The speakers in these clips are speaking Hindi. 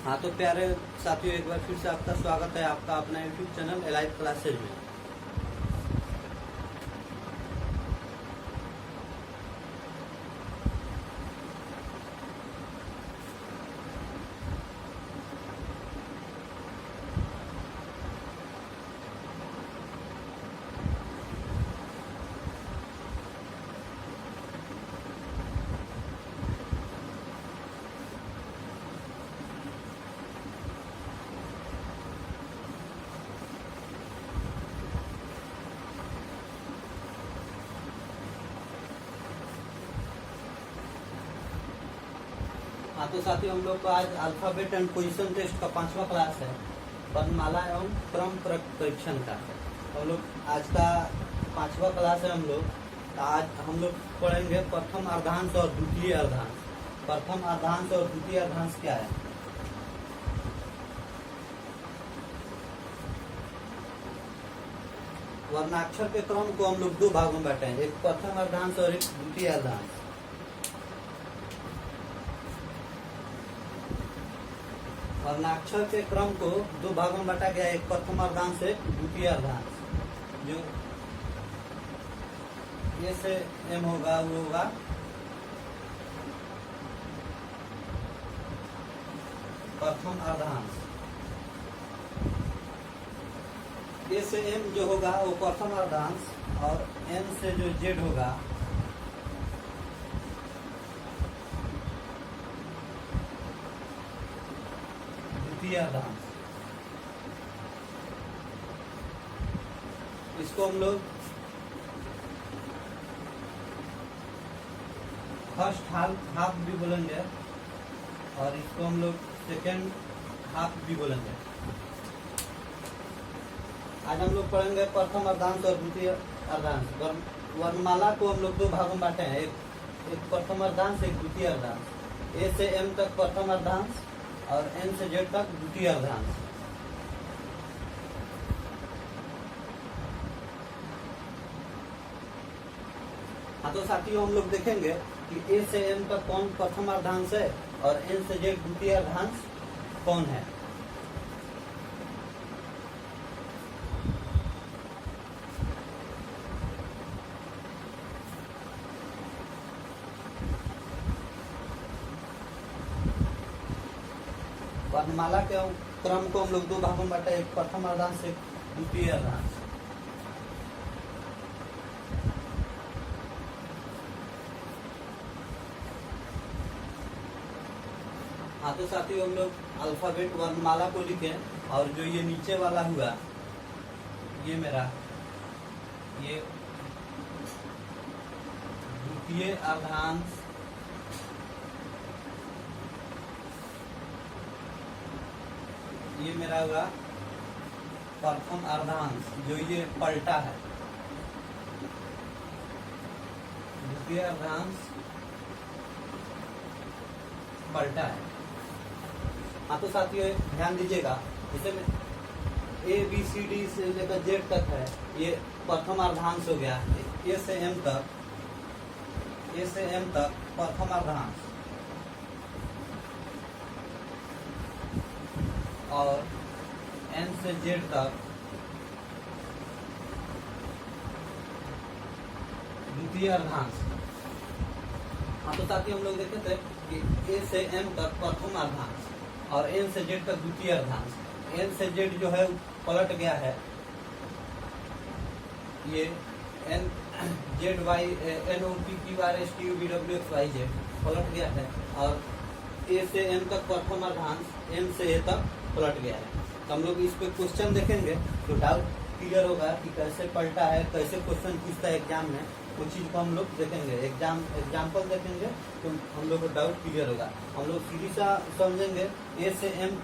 हाँ तो प्यारे साथियों, एक बार फिर से आपका स्वागत है आपका अपना यूट्यूब चैनल एलाइव क्लासेज में। हाँ तो साथियों, हम लोग का आज अल्फाबेट एंड पोजीशन टेस्ट का 5वां क्लास है, वर्णमाला एवं क्रम परीक्षण का। हम लोग आज का 5वां क्लास है। आज हम लोग पढ़ेंगे प्रथम अर्धांश और द्वितीय अर्धांश। प्रथम अर्धांश और द्वितीय अर्धांश क्या है? वर्णाक्षर के क्रम को हम लोग दो भागों में बांटेंगे, एक प्रथम अर्धांश और एक द्वितीय अर्धांश। वर्णाक्षर के क्रम को दो भागों में बांटा गया, एक प्रथम अर्धांश एक द्वितीय अर्धांश। जो ये से एम होगा वो होगा प्रथम अर्धांश। ए से एम जो होगा वो प्रथम अर्धांश, और एन से जो जेड होगा द्वितीय अर्धांश। इसको हम लोग फर्स्ट हाफ भी बोलेंगे और इसको हम लोग सेकेंड हाफ भी बोलेंगे। आज हम लोग पढ़ेंगे प्रथम अर्धांश और द्वितीय अर्धांश। वर्णमाला को हम लोग दो भागों में बांटे हैं, एक प्रथम अर्धांश एक द्वितीय अर्धांश। ए से एम तक प्रथम अर्धांश और एन से जेड तक द्वितीय अर्धांश। हाँ तो साथियों, हम लोग देखेंगे कि ए से एम तक कौन प्रथम अर्धांश है और एन से जेड द्वितीय अर्धांश कौन है। वर्णमाला के क्रम को हम लोग दो भागों में बांटे, एक प्रथम अर्धांश एक द्वितीय अर्धांश। हाँ तो साथियों, हम लोग अल्फाबेट वर्णमाला को लिखे और जो ये नीचे वाला हुआ ये मेरा ये द्वितीय अर्धांश, ये मेरा हुआ प्रथम अर्धांश जो ये पलटा है, द्वितीय अर्धांश पलटा है। हाँ तो साथियों, ध्यान दीजिएगा, इसे में ए बी सी डी से लेकर जेड तक है, ये प्रथम अर्धांश हो गया। ए से एम तक प्रथम अर्धांश और एन से जेड तक द्वितीय अर्धांश। हाँ तो साथियों, हम लोग देखे थे कि ए से एम तक प्रथम अर्धांश और एन से जेड तक द्वितीय अर्धांश। एन से जेड जो है पलट गया है, ये N Z Y N O P Q R S T U V W X Y Z पलट गया है, और ए से एम तक प्रथम अर्धांश एन से ए तक पलट गया है। तो हम लोग इस पे क्वेश्चन देखेंगे तो डाउट क्लियर होगा कि कैसे पलटा है, कैसे क्वेश्चन पूछता है एग्जाम में, वो चीज को हम लोग देखेंगे। एग्जाम्पल देखेंगे तो हम लोग को डाउट क्लियर होगा। हम लोग सीधी सा समझेंगे, ए से एम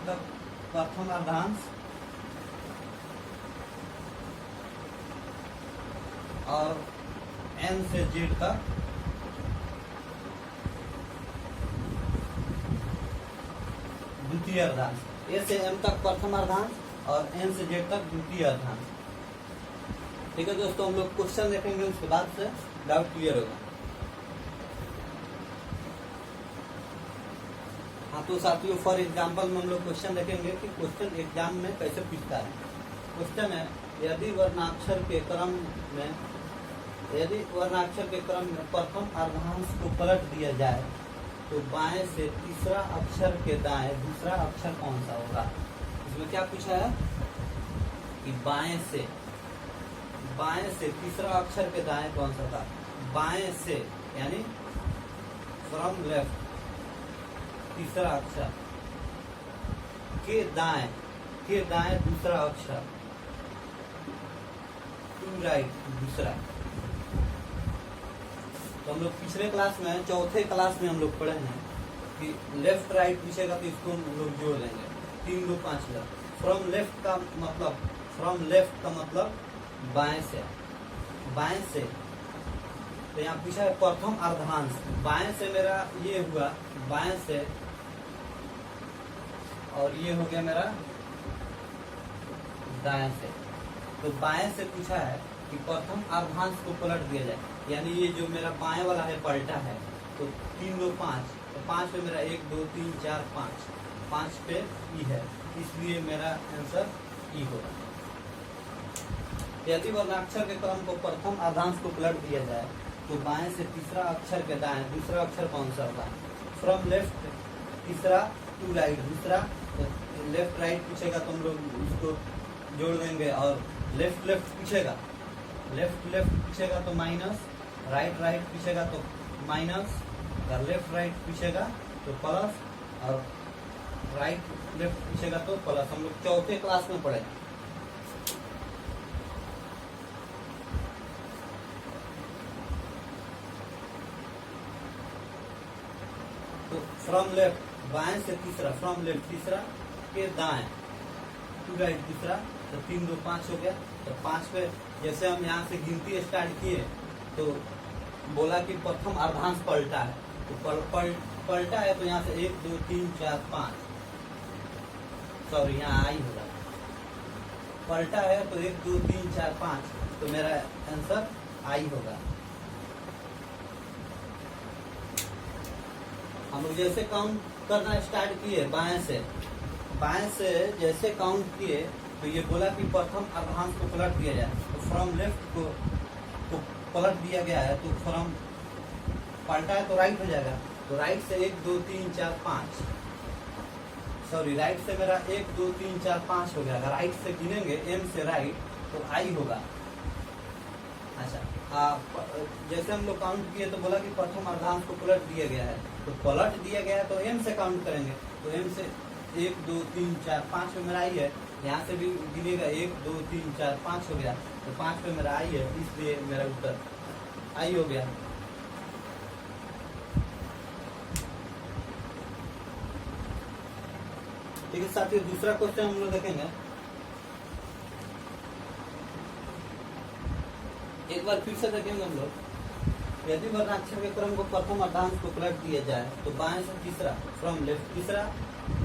तक प्रथम अर्धांश और एन से जेड तक द्वितीय अर्धांश। ए से एम तक प्रथम अर्धांश और एन से जेड तक द्वितीय अर्धांश। ठीक है दोस्तों, हम लोग क्वेश्चन देखेंगे, उसके बाद से डाउट क्लियर होगा। हाँ तो साथियों फॉर एग्जाम्पल में हम लोग क्वेश्चन देखेंगे कि क्वेश्चन एग्जाम में कैसे पूछता है। क्वेश्चन है यदि वर्णाक्षर के क्रम में प्रथम अर्धांश को पलट दिया जाए तो बाएं से तीसरा अक्षर के दाएं दूसरा अक्षर कौन सा होगा। इसमें क्या पूछा है कि बाएं से तीसरा अक्षर के दाएं कौन सा था। बाएं से यानी फ्रॉम लेफ्ट तीसरा अक्षर के दाएं दूसरा अक्षर टू राइट दूसरा। तो हम लोग पिछले क्लास में चौथे क्लास में हम लोग पढ़े हैं कि लेफ्ट राइट पूछेगा तो इसको हम लोग जोड़ देंगे 3 2 5 लग। फ्रॉम लेफ्ट का मतलब बाएं से तो यहाँ पूछा है प्रथम अर्धांश। बाएं से मेरा ये हुआ बाएं से और ये हो गया मेरा दाएं से। तो बाएं से पूछा है कि प्रथम अर्धांश को पलट दिया जाए यानी ये जो मेरा बाएं वाला है पलटा है तो 3 2 5 तो 5 पे मेरा 1 2 3 4 5 पे ई है इसलिए मेरा आंसर ई होगा। यदि वर्णाक्षर के क्रम को प्रथम अर्धांश को पलट दिया जाए तो बाएं से तीसरा अक्षर के दाएं दूसरा अक्षर कौन सा होगा। फ्रॉम लेफ्ट तीसरा टू राइट दूसरा। लेफ्ट राइट पूछेगा तो हम लोग उसको जोड़ देंगे और लेफ्ट पूछेगा तो माइनस राइट पूछेगा तो माइनस अगर लेफ्ट पूछेगा तो प्लस और राइट लेफ्ट पूछेगा तो प्लस। हम लोग चौथे क्लास में पढ़े। तो फ्रॉम लेफ्ट बाएं से तीसरा फ्रॉम लेफ्ट तीसरा के दाएं टू राइट दूसरा तो 3 2 5 हो गया। तो 5 पे जैसे हम यहाँ से गिनती स्टार्ट किए तो बोला कि प्रथम अर्धांश पलटा है तो पलटा है तो यहाँ से 1 2 3 4 5 सॉरी यहाँ आई होगा पलटा है तो 1 2 3 4 5 तो मेरा आंसर आई होगा। हम लोग जैसे काउंट करना स्टार्ट किए बाएं से जैसे काउंट किए तो ये बोला कि प्रथम अर्धांश को पलट दिया जाए तो फ्रॉम लेफ्ट को पलट दिया गया है तो फ्रॉम पलटा है तो राइट हो जाएगा। तो राइट से 1 2 3 4 5 सॉरी राइट से मेरा 1 2 3 4 5 हो गया। अगर राइट से गिनेंगे एम से राइट तो आई होगा। अच्छा जैसे हम लोग काउंट किए तो बोला कि प्रथम अर्धांश को पलट दिया गया है तो पलट दिया गया है तो एम से काउंट करेंगे तो एम से 1 2 3 4 5 पे मेरा आई है। यहाँ से भी गिनेगा 1 2 3 4 5 हो गया तो 5 पे मेरा आई है इसलिए मेरा उत्तर आई हो गया। ठीक है साथियों दूसरा क्वेश्चन हम लोग देखेंगे। एक बार फिर से देखेंगे हम लोग। यदि वर्णाक्षर के क्रम को प्रथम अर्धांश को पलट दिया जाए तो बाएं से तीसरा फ्रॉम लेफ्ट तीसरा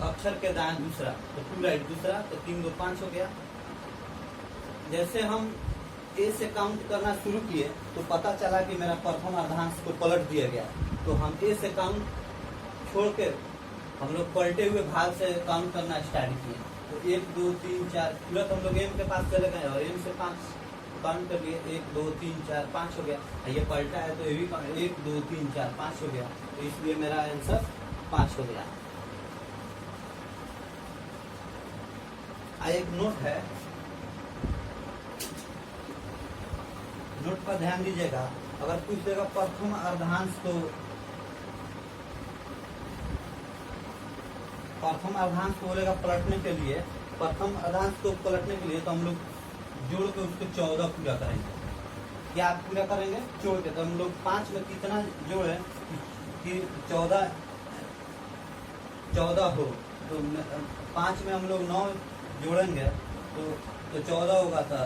अक्षर के दाएं दूसरा तो टू राइट दूसरा तो 3 2 5 हो गया। जैसे हम ए से काउंट करना शुरू किए तो पता चला कि मेरा प्रथम अर्धांश को पलट दिया गया तो हम ए से काउंट छोड़ के हम लोग पलटे हुए भाग से काउंट करना स्टार्ट किए तो 1 2 3 4 तुरंत हम लोग एम के पास चले गए और एम से 5 काउंट कर लिए 1 2 3 4 5 हो गया। ये पलटा है तो ये भी 1 2 3 4 5 हो गया तो इसलिए मेरा आंसर 5 हो गया। एक नोट है नोट पर ध्यान दीजिएगा। अगर पूछ देगा प्रथम अर्धांश को बोलेगा पलटने के लिए प्रथम अर्धांश को पलटने के लिए तो हम लोग जोड़ के उसको 14 पूरा करेंगे। क्या आप पूरा करेंगे जोड़ के तो हम लोग 5 में कितना जोड़े कि 14 हो तो 5 में हम लोग 9 जोड़ेंगे तो 14 होगा। तो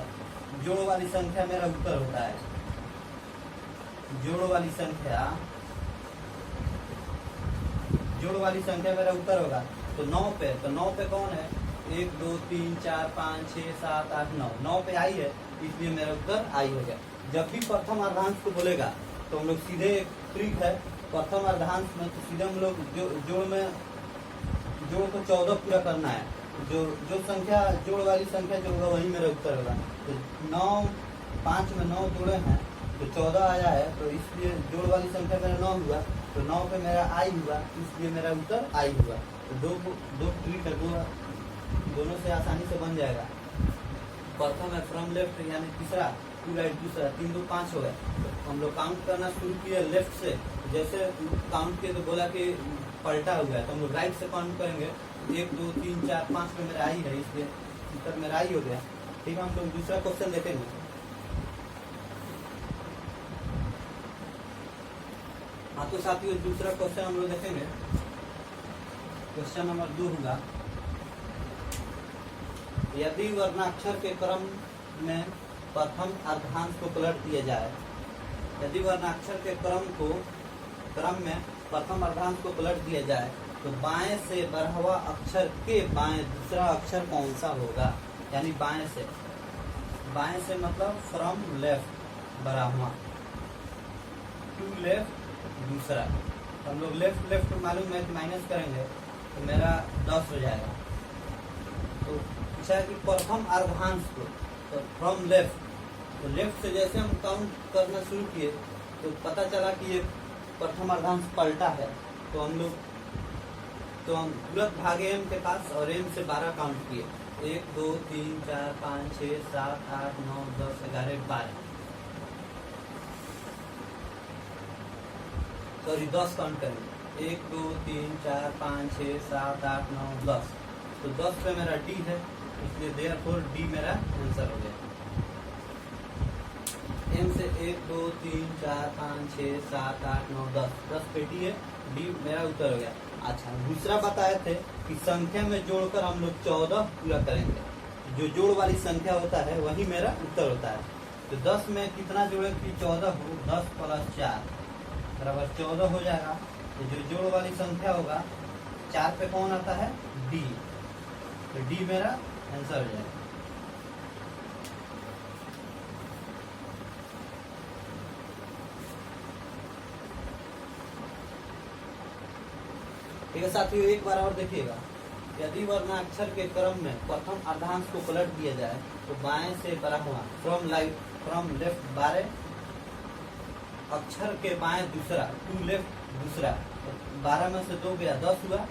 जोड़ वाली संख्या मेरा उत्तर होता है। जोड़ वाली संख्या मेरा उत्तर होगा तो 9 पे कौन है 1 2 3 4 5 6 7 8 9 पे आई है इसलिए मेरा उत्तर आई हो गया। जब भी प्रथम अर्धांश को बोलेगा तो हम लोग सीधे एक ट्रिक है प्रथम अर्धांश में तो सीधे हम लोग जोड़ में जोड़ को 14 पूरा करना है। जो संख्या जोड़ वाली संख्या जो होगा वही मेरा उत्तर होगा। तो 9 5 में 9 जोड़े हैं तो 14 आया है, तो इसलिए जोड़ वाली संख्या मेरा 9 हुआ, तो 9 पे मेरा आई हुआ, इसलिए मेरा उत्तर आई हुआ। तो दो ट्रिक है, दोनों से आसानी से बन जाएगा। प्रथम है फ्रॉम लेफ्ट यानी तीसरा, टू राइट दूसरा, 3 2 5 हो गए। तो हम लोग काउंट करना शुरू किए लेफ्ट से, जैसे काउंट किए तो बोला कि पलटा हुआ है, तो हम लोग राइट से काउंट करेंगे। 1 2 3 4 5 में मेरा आई है, इसलिए उत्तर मेरा आई हो गया। ठीक है, हम लोग दूसरा क्वेश्चन देखेंगे। हाँ तो साथियों दूसरा क्वेश्चन हम लोग देखेंगे। क्वेश्चन नंबर 2 होगा, यदि वर्णाक्षर के क्रम में प्रथम अर्धांश को पलट दिया जाए, यदि वर्णाक्षर के क्रम में प्रथम अर्धांश को पलट दिया जाए तो बाएं से 12वां अक्षर के बाएं दूसरा अक्षर कौन सा होगा। यानी बाएं से मतलब फ्रॉम लेफ्ट 12वां, टू लेफ्ट दूसरा। तो हम लोग लेफ्ट मालूम है कि माइनस करेंगे तो मेरा 10 हो जाएगा। तो पूछा है कि प्रथम अर्धांश को, तो फ्रॉम लेफ्ट, तो लेफ्ट से जैसे हम काउंट करना शुरू किए तो पता चला कि ये प्रथम अर्धांश पलटा है। तो हम तुरंत भागे एम के पास और एम से 12 काउंट किए। 1 2 3 4 5 6 7 8 9 10 11 12, सॉरी 10 काउंट करेंगे। 1 2 3 4 5 6 7 8 9 10, तो 10 पे मेरा डी है, इसलिए देयरफॉर डी मेरा आंसर हो गया। एम से 1 2 3 4 5 6 7 8 9 10 पे डी है, डी मेरा उत्तर हो गया। अच्छा, दूसरा बताए थे कि संख्या में जोड़कर हम लोग 14 पूरा करेंगे। जो जोड़ वाली संख्या होता है वही मेरा उत्तर होता है। तो 10 में कितना जोड़े कि 14 हो, 10 + 4 बराबर 14 हो जाएगा। तो जो जोड़ वाली संख्या होगा 4 पे कौन आता है, डी, तो डी मेरा आंसर हो जाएगा। ठीक है साथियों, एक बार और देखिएगा। यदि वर्णाक्षर के क्रम में प्रथम अर्धांश को पलट दिया जाए तो बाएं से 12वां, फ्रॉम लेफ्ट 12 अक्षर के बाएं दूसरा, टू लेफ्ट दूसरा, 12 में से 2 गया 10 हुआ।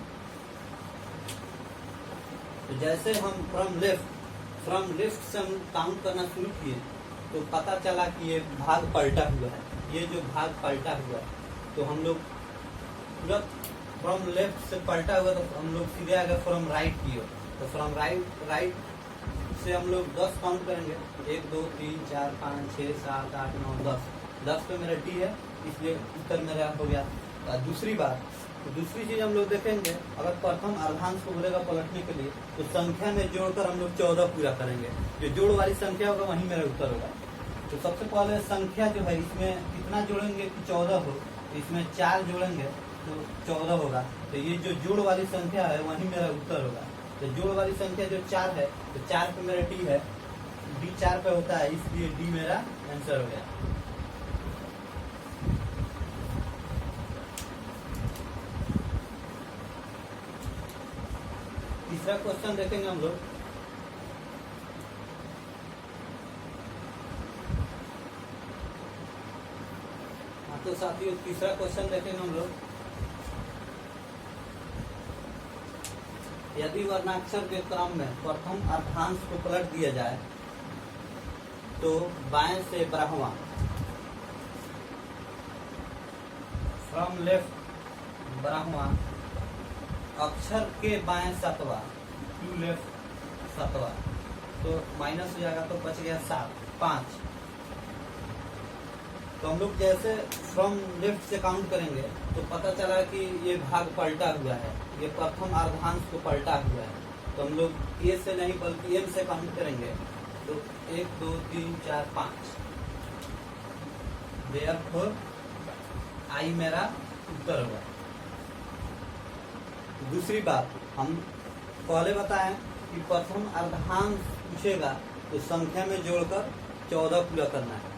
तो जैसे हम फ्रॉम लेफ्ट से हम काउंट करना शुरू किए तो पता चला कि ये भाग पलटा हुआ है। ये जो भाग पलटा हुआ है तो हम लोग तुरंत फ्रॉम लेफ्ट से पलटा हुआ तो हम लोग सीधे आगे फ्रॉम राइट की ओर, तो फ्रॉम राइट से हम लोग 10 काउंट करेंगे। 1 2 3 4 5 6 7 8 9 10 पे मेरा डी है, इसलिए उत्तर मेरा हो गया। दूसरी चीज हम लोग देखेंगे, अगर प्रथम अर्धांश को बोलेगा पलटने के लिए तो संख्या में जोड़कर हम लोग 14 पूरा करेंगे। जो जोड़ वाली संख्या होगा वही मेरा उत्तर होगा। तो सबसे पहले संख्या जो है इसमें कितना जोड़ेंगे कि 14 हो, इसमें 4 जोड़ेंगे तो 14 होगा। तो ये जो जोड़ वाली संख्या है वही मेरा उत्तर होगा। तो जोड़ वाली संख्या जो 4 है तो 4 पे मेरा डी है, डी 4 पे होता है, इसलिए डी मेरा आंसर हो गया। तीसरा क्वेश्चन देखेंगे हम लोग। तो साथियों तीसरा क्वेश्चन देखेंगे हम लोग। यदि वर्णाक्षर के क्रम में प्रथम अर्धांश को पलट दिया जाए तो बाएं से 12वां, फ्रॉम लेफ्ट 12वां अक्षर के बाएं 7वां, टू लेफ्ट 7वां, तो माइनस हो जाएगा तो बच गया 5। तो हम लोग जैसे फ्रॉम लेफ्ट से काउंट करेंगे तो पता चला कि ये भाग पलटा हुआ है, ये प्रथम अर्धांश को पलटा हुआ है। तो हम लोग ए से नहीं बल्कि एम से काउंट करेंगे। तो 1 2 3 4 5, देयरफॉर आई मेरा उत्तर होगा। दूसरी बात, हम पहले बताएं कि प्रथम अर्धांश पूछेगा तो संख्या में जोड़कर 14 पूरा करना है।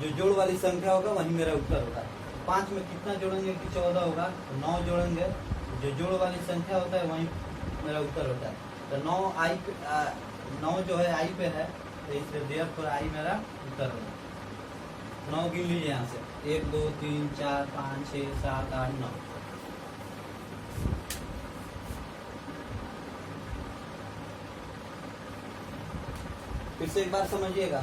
जो जोड़ वाली संख्या होगा वही मेरा उत्तर होगा। 5 में कितना जोड़ेंगे कि 14 होगा, 9 जोड़ेंगे जो जोड़ वाली संख्या होता है वही मेरा उत्तर होता है। तो 9 आई पे 9 जो है आई पे है, तो इसलिए देयरफॉर आई मेरा उत्तर होगा। 9 गिन लीजिए यहाँ से, 1 2 3 4 5 6 7 8 9। फिर से एक बार समझिएगा,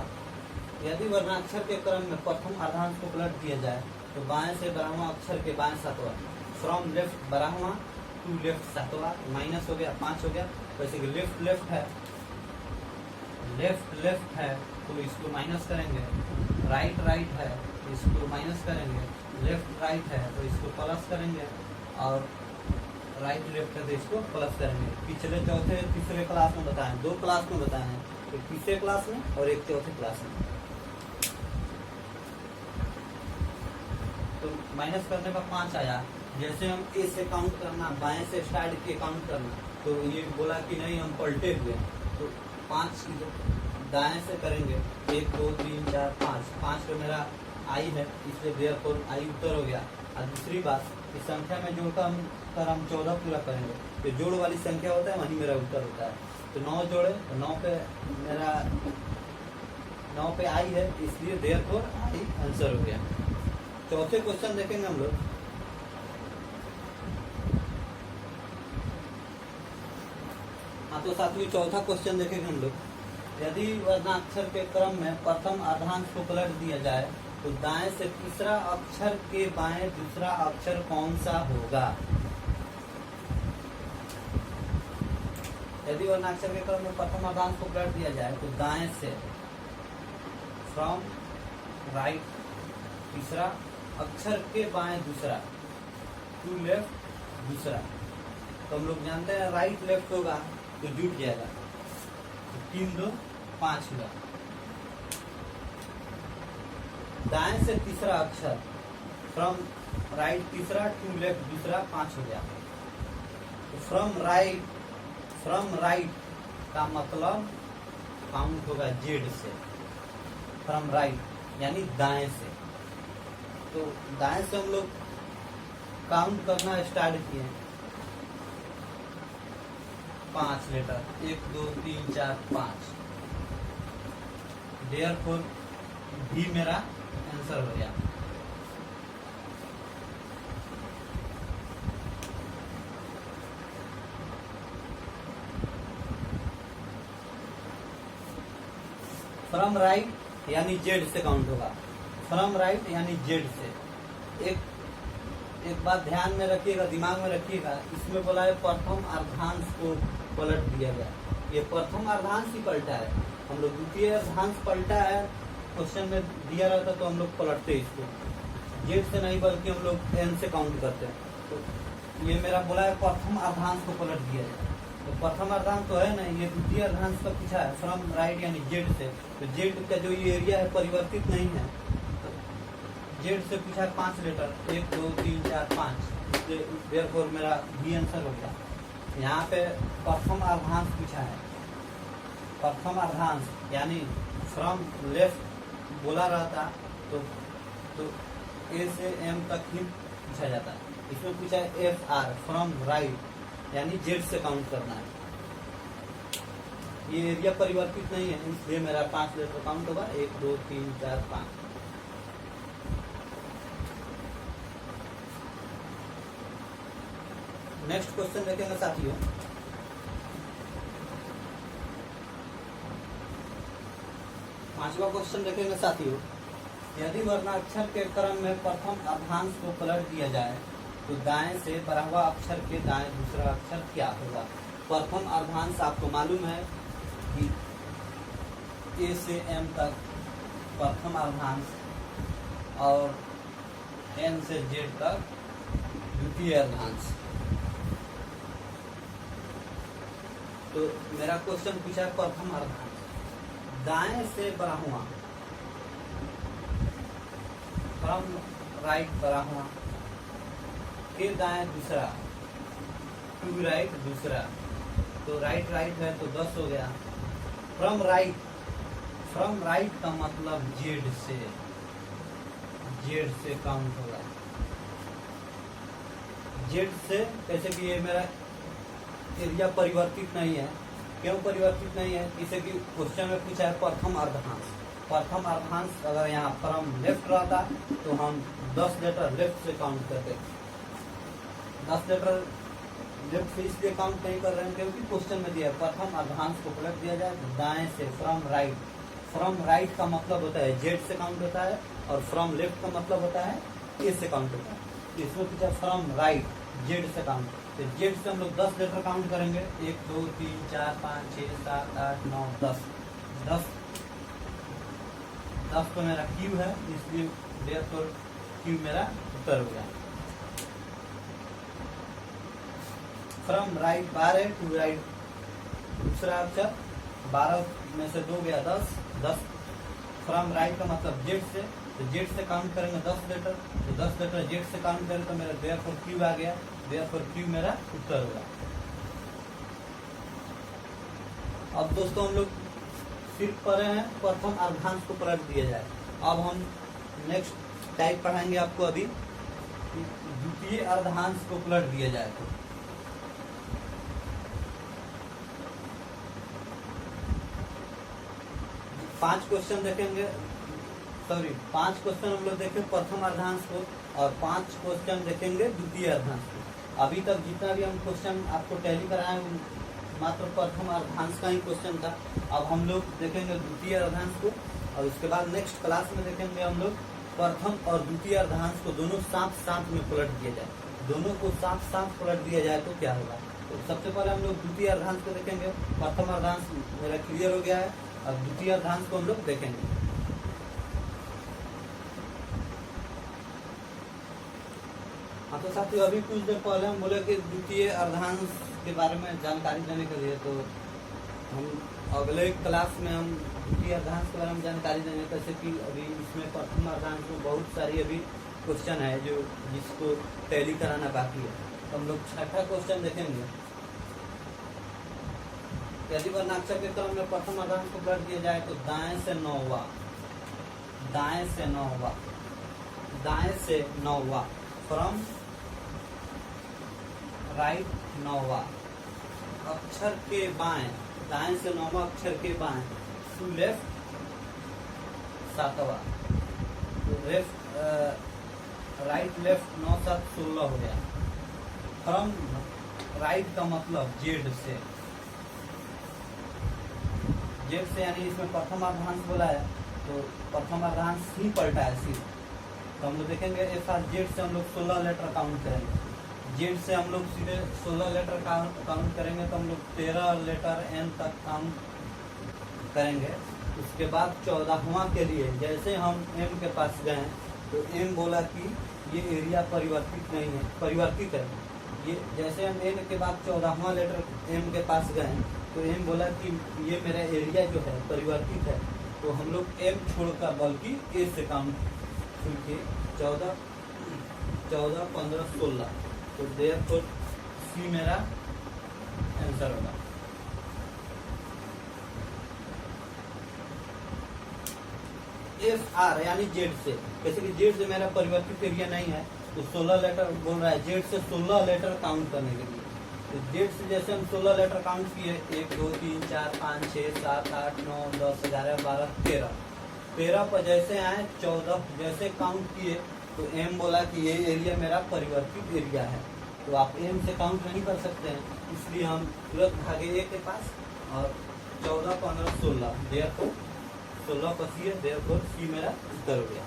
यदि वर्णाक्षर के क्रम में प्रथम अर्धांश को पलट दिया जाए तो बाएं से 12वां अक्षर के बाएं सातवां, फ्रॉम लेफ्ट 12वां टू लेफ्ट सातवां, माइनस हो गया 5 हो गया। वैसे कि लेफ्ट लेफ्ट है तो इसको माइनस करेंगे, राइट राइट है इसको माइनस करेंगे, लेफ्ट राइट है तो इसको प्लस करेंगे, और राइट लेफ्ट है तो इसको प्लस करेंगे। पिछले चौथे तीसरे क्लास में बताएं, 2 क्लास में बताए हैं, एक तीसरे क्लास में और एक चौथे क्लास में। तो माइनस करने का 5 आया। जैसे हम ए से काउंट करना, बाएं से स्टार्ट किए काउंट करना, तो ये बोला कि नहीं हम पलटे हुए, तो 5 दाएं से करेंगे, 1 2 3 4 5, 5 पे मेरा आई है इसलिए देयरफॉर आई उत्तर हो गया। और दूसरी बात, इस संख्या में जोड़कर हम 14 पूरा करेंगे, तो जोड़ वाली संख्या होता है वही मेरा उत्तर होता है। तो 9 जोड़े तो 9 पे मेरा 9 पे आई है इसलिए देयरफॉर आई आंसर हो गया। चौथे क्वेश्चन देखेंगे हम लोग। हाँ तो साथी चौथा क्वेश्चन देखेंगे हम लोग। यदि वर्णाक्षर के क्रम में प्रथम अर्धांश को पलट दिया जाए तो दाएं से तीसरा अक्षर के बाएं दूसरा अक्षर कौन सा होगा? यदि वर्णाक्षर के क्रम में प्रथम अर्धांश को पलट दिया जाए तो दाएं से फ्रॉम राइट तीसरा अक्षर के बाएं दूसरा, टू लेफ्ट दूसरा। तो हम लोग जानते हैं राइट लेफ्ट होगा तो जुट जाएगा, तो 3 2 5 हुआ। दाएं से तीसरा अक्षर फ्रॉम राइट तीसरा टू लेफ्ट दूसरा 5 हो गया। तो फ्रॉम राइट का मतलब काउंट होगा जेड से, फ्रॉम राइट यानी दाएं से। तो दाएं से हम लोग काउंट करना स्टार्ट किए, 5 लेटर, 1 2 3 4 5। देयरफॉर भी मेरा आंसर हो गया। फ्रॉम राइट यानी जेड से काउंट होगा, फ्रॉम राइट यानी जेड से। एक बात ध्यान में रखिएगा, दिमाग में रखिएगा, इसमें बोला है प्रथम अर्धांश को पलट दिया गया। ये प्रथम अर्धांश ही पलटा है, हम लोग द्वितीय अर्धांश पलटा है क्वेश्चन में दिया रहता तो हम लोग पलटते इसको, जेड से नहीं बल्कि हम लोग एन से काउंट करते हैं। तो ये मेरा बोला है प्रथम अर्धांश को पलट दिया जाए, तो प्रथम अर्धांश तो है नहीं, ये द्वितीय अर्धांश का पूछा है फ्रॉम राइट यानी जेड से। तो जेड का जो ये एरिया है परिवर्तित नहीं है, तो जेड से पूछा है 5 लेटर, 1 2 3 4 5, देयरफॉर मेरा बी आंसर हो गया। यहाँ पे प्रथम अर्धांश पूछा है, प्रथम अर्धांश यानी फ्रॉम लेफ्ट बोला रहता तो ए से एम तक ही पूछा जाता है। इसमें पूछा है एफ आर फ्रॉम राइट यानी जेड से काउंट करना है। ये एरिया परिवर्तित नहीं है इसलिए मेरा 5 लेटर काउंट होगा, 1 2 3 4 5। नेक्स्ट क्वेश्चन देखेंगे साथियों। पांचवा क्वेश्चन देखेंगे साथियों। यदि वर्णाक्षर के क्रम में प्रथम अर्धांश को पलट दिया जाए तो दाएं से 12वां अक्षर के दाएं दूसरा अक्षर क्या होगा? प्रथम अर्धांश आपको मालूम है कि ए से एम तक प्रथम अर्धांश और एन से जेड तक द्वितीय अर्धांश। तो मेरा क्वेश्चन पूछा है प्रथम अर्धांश, दाएं से 12वां फ्रॉम राइट 12वां के दाएं दूसरा, टू राइट दूसरा, तो राइट राइट है तो 10 हो गया। फ्रॉम राइट का मतलब जेड से काउंट होगा, जेड से, जैसे कि ये मेरा एरिया परिवर्तित नहीं है। क्यों परिवर्तित नहीं है? जैसे कि क्वेश्चन में पूछा है प्रथम अर्धांश। प्रथम अर्धांश अगर यहाँ फ्रॉम लेफ्ट रहता तो हम 10 लेटर लेफ्ट से काउंट करते। 10 लेटर लेफ्ट से इसलिए काउंट नहीं कर रहे हैं क्योंकि क्वेश्चन में दिया है प्रथम अर्धांश को पलट दिया जाए तो दाएं से, फ्रॉम राइट। फ्रॉम राइट का मतलब होता है जेड से काउंट होता है, और फ्रॉम लेफ्ट का मतलब होता है ए से काउंट होता है। तो इसमें पूछा फ्रॉम राइट जेड से काउंट, तो जेड से हम लोग 10 लेटर काउंट करेंगे। 1 2 3 4 5 6 7 8 9 10। 10 तो मेरा क्यू है, इसलिए देयरफॉर क्यू मेरा उत्तर हो गया। फ्रॉम राइट 12 टू राइट दूसरा अक्षर 12 में से 2 गया 10। 10 फ्रॉम राइट का मतलब जेड से, तो जेड से काउंट करेंगे 10 लेटर, तो 10 लेटर जेड से काउंट करें तो मेरा देयरफॉर क्यू आ गया। देयरफॉर क्यू मेरा उत्तर होगा। अब दोस्तों हम लोग सिर्फ पढ़े हैं प्रथम अर्धांश को पलट दिया जाए। अब हम नेक्स्ट टाइप पढ़ाएंगे आपको अभी, द्वितीय अर्धांश को पलट दिया जाए। तो 5 क्वेश्चन देखेंगे, 5 क्वेश्चन हम लोग देखें प्रथम अर्धांश को, और 5 क्वेश्चन देखेंगे द्वितीय अर्धांश को। अभी तक जितना भी हम क्वेश्चन आपको टैली कराए मात्र प्रथम अर्धांश का ही क्वेश्चन था। अब हम लोग देखेंगे द्वितीय अर्धांश को, और उसके बाद नेक्स्ट क्लास में देखेंगे हम लोग प्रथम और द्वितीय अर्धांश को दोनों साथ साथ में पलट दिया जाए। दोनों को साथ साथ पलट दिया जाए तो क्या होगा। तो सबसे पहले हम लोग द्वितीय अर्धांश को देखेंगे। प्रथम अर्धांश मेरा क्लियर हो गया है, अब द्वितीय अर्धांश को हम लोग देखेंगे। हाँ तो साथियों, अभी कुछ देर पहले हम बोले कि द्वितीय अर्धांश के बारे में जानकारी देने के लिए, तो हम अगले क्लास में हम द्वितीय अर्धांश के बारे में जानकारी देंगे। कैसे कि अभी इसमें प्रथम अर्धांश में बहुत सारी अभी क्वेश्चन है जो जिसको टैली कराना बाकी है। तो हम लोग छठा क्वेश्चन देखेंगे। यदि वर्णाक्षर के क्रम में प्रथम अर्धांश को पलट दिया जाए तो दाएं से 9वां, दाएं से 9वां, दाएं से 9वां, फ्रॉम राइट 9वां, अक्षर के बाएं, दाएं से 9वां अक्षर के बाएं, टू लेफ्ट 7वां, लेफ्ट राइट लेफ्ट 9 7 16 हो गया। फ्रॉम राइट का मतलब जेड से, जेड से यानी इसमें प्रथम अर्धांश बोला है तो प्रथम अर्धांश ही पलटा है सिर्फ। तो हम लोग देखेंगे एक साथ जेड से हम लोग 16 लेटर काउंट करेंगे। जेड से हम लोग सीधे 16 लेटर काउंट करेंगे तो हम लोग 13 लेटर एन तक काउंट करेंगे। उसके बाद 14वां के लिए जैसे हम एम के पास गए तो एम बोला कि ये एरिया परिवर्तित नहीं है, परिवर्तित है। ये जैसे हम एम के बाद 14वां लेटर एम के पास गए तो एम बोला कि ये मेरा एरिया जो है परिवर्तित है। तो हम लोग एम छोड़कर बल्कि ए से काउंट के 14 15 16, तो देयरफॉर सी मेरा आंसर होगा। एफ आर यानी जेड से, जैसे कि जेड से मेरा परिवर्तित एरिया नहीं है तो 16 लेटर बोल रहा है जेड से 16 लेटर काउंट करने के लिए। तो जेड से जैसे हम 16 लेटर काउंट किए 1 2 3 4 5 6 7 8 9 10 11 12 13, 13 पर जैसे आए 14 जैसे काउंट किए तो एम बोला कि ये एरिया मेरा परिवर्तित एरिया है। तो आप एम से काउंट नहीं कर सकते हैं, इसलिए हम तुरंत भागे ए के पास और 14 15 16, देयरफॉर 16 पर सी है, देयरफॉर सी मेरा उत्तर हो गया।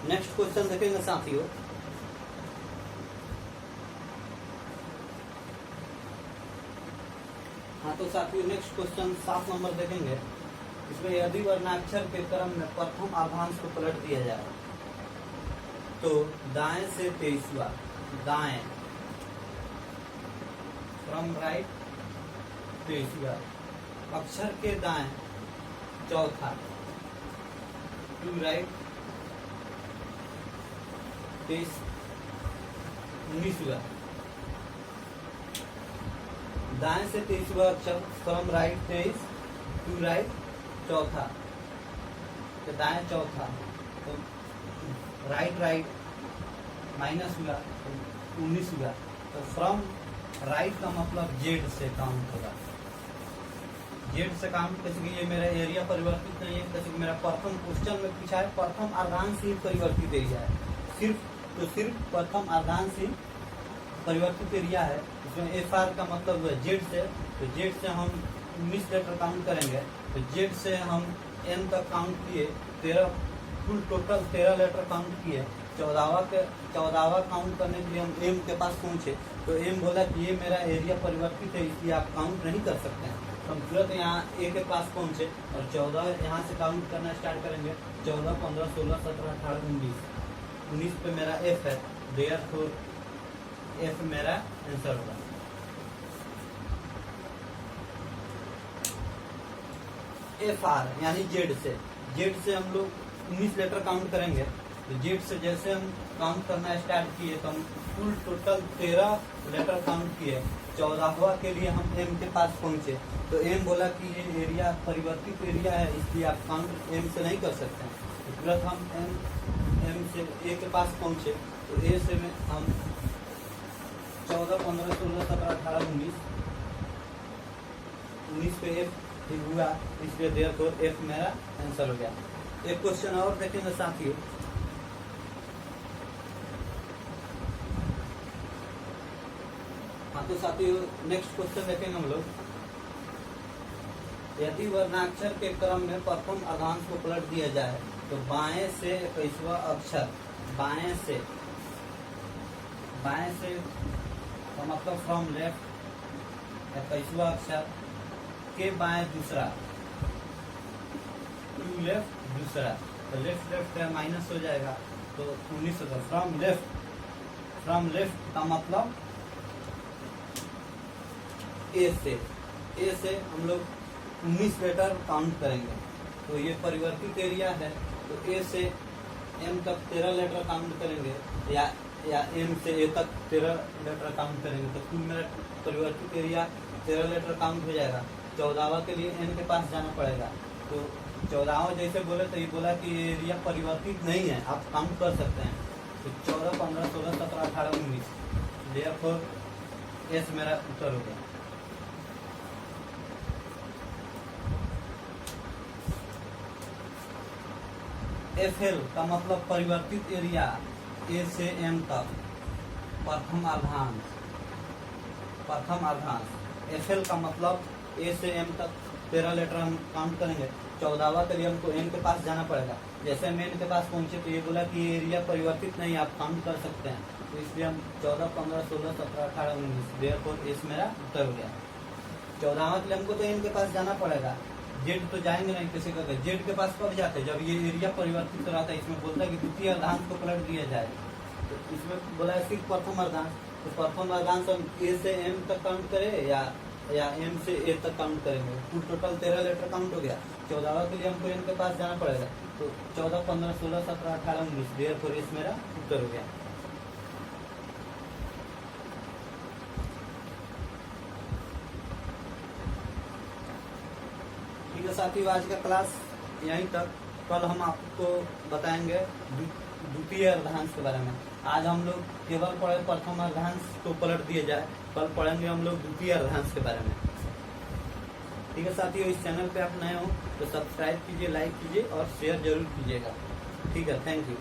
नेक्स्ट क्वेश्चन देखेंगे साथियों। हाँ तो साथियों नेक्स्ट क्वेश्चन 7 नंबर देखेंगे। इसमें यदि वर्णाक्षर के क्रम में प्रथम अर्धांश को पलट दिया जाए तो दाएं से 23वां, दाएं फ्रॉम राइट 23वां, अक्षर के दाएं चौथा, टू राइट 19वां, दाएं से 23वां अक्षर, फ्रॉम राइट 23 टू राइट चौथा, तो दाएं चौथा, तो राइट राइट माइनस हुआ तो 19 हुआ। तो फ्रॉम राइट का मतलब जेड से काउंट होगा, जेड से काउंट कैसे कि ये मेरा एरिया परिवर्तित नहीं है, कैसे कि मेरा प्रथम क्वेश्चन में पूछा है प्रथम अर्धांश ही परिवर्तित एरिया है, सिर्फ प्रथम अर्धांश ही परिवर्तित एरिया है। इसमें एफ आर का मतलब है जेड से, तो जेड से हम 19 लेटर काउंट करेंगे, तो जेड से हम एन तक काउंट किए, 13 फुल टोटल 13 लेटर काउंट किए। 14वां काउंट करने के लिए हम एम के पास पहुंचे, तो एम बोला कि ये मेरा एरिया परिवर्तित है इसलिए आप काउंट नहीं कर सकते हैं। तो हम तुरंत यहाँ ए के पास पहुंचे और 14 यहाँ से काउंट करना स्टार्ट करेंगे। 14, 15, 16, 17, 18, 19 पे मेरा एफ है, देयरफॉर एफ मेरा आंसर होगा। एफ आर यानी जेड से हम लोग 19 लेटर काउंट करेंगे, तो जेड से जैसे हम काउंट करना स्टार्ट किए तो हम फुल टोटल 13 लेटर काउंट किए। 14वां के लिए हम एम के पास पहुंचे, तो एम बोला कि ये एरिया परिवर्तित एरिया है इसलिए आप काउंट एम से नहीं कर सकते हैं। तो तुरंत हम एम से ए के पास पहुंचे, तो ए से में हम 14, 15, 16, 17, 18, 19 पे एफ हुआ, इसलिए देयरफॉर एफ मेरा आंसर हो गया। एक क्वेश्चन और देखेंगे साथियों। हाँ तो साथियों नेक्स्ट क्वेश्चन देखेंगे हम लोग। यदि वर्णाक्षर के क्रम में प्रथम अर्धांश को पलट दिया जाए तो बाएं से 21वां अक्षर, बाएं से तो मतलब फ्रॉम लेफ्ट 21वां अक्षर के बाएं दूसरा, टू लेफ्ट दूसरा, तो लेफ्ट का माइनस हो जाएगा तो 19 होगा। फ्रॉम लेफ्ट का मतलब ए से हम लोग 19 लेटर काउंट करेंगे, तो ये परिवर्तित एरिया है, तो ए से एम तक 13 लेटर काउंट करेंगे या एम से ए तक 13 लेटर काउंट करेंगे, तो कुल मेरा परिवर्तित एरिया 13 लेटर काउंट हो जाएगा। 14वां के लिए एन के पास जाना पड़ेगा, तो 14वां जैसे बोले तो ये बोला कि एरिया परिवर्तित नहीं है, आप काउंट कर सकते हैं। तो 14, 15, 16, 17, 18, 19, देयरफॉर एस मेरा उत्तर हो गया। एफ एल का मतलब परिवर्तित एरिया ए से एम तक, प्रथम अर्धांश। एफ एल का मतलब ए से एम तक 13 लेटर हम काउंट करेंगे। 14वां के लिए हमको एन के पास जाना पड़ेगा, जैसे हम एन के पास पहुंचे तो ये बोला कि ये एरिया परिवर्तित नहीं, आप काउंट कर सकते हैं, तो इसलिए हम 14, 15, 16, 17, 18, 19, देयरफॉर एस मेरा उत्तर हो गया। 14वां के लिए हमको तो एन के पास जाना पड़ेगा, जेड तो जाएंगे नहीं, किसी का जेड के पास कब जाते, जब ये एरिया परिवर्तित रहता है। इसमें बोलता है कि द्वितीय अर्धांश को पलट दिया जाए, तो इसमें बोला है सिर्फ प्रथम अर्धांश, तो प्रथम अर्धांश हम ए से एम तक काउंट करें या एम से ए तक काउंट करेंगे। कुल टोटल 13 लेटर काउंट हो गया। 14वां के लिए हमको एन के पास जाना पड़ेगा, तो 14, 15, 16, 17, 18, 19, देयरफॉर एस मेरा उत्तर हो गया। ठीक है साथियों, आज का क्लास यहीं तक। कल हम आपको बताएंगे द्वितीय अर्धांश के बारे में। आज हम लोग केवल पढ़े प्रथम अर्धांश को पलट दिया जाए, कल पढ़ेंगे हम लोग द्वितीय अर्धांश के बारे में। ठीक है साथियों, इस चैनल पे आप नए हो तो सब्सक्राइब कीजिए, लाइक कीजिए और शेयर जरूर कीजिएगा। ठीक है, थैंक यू।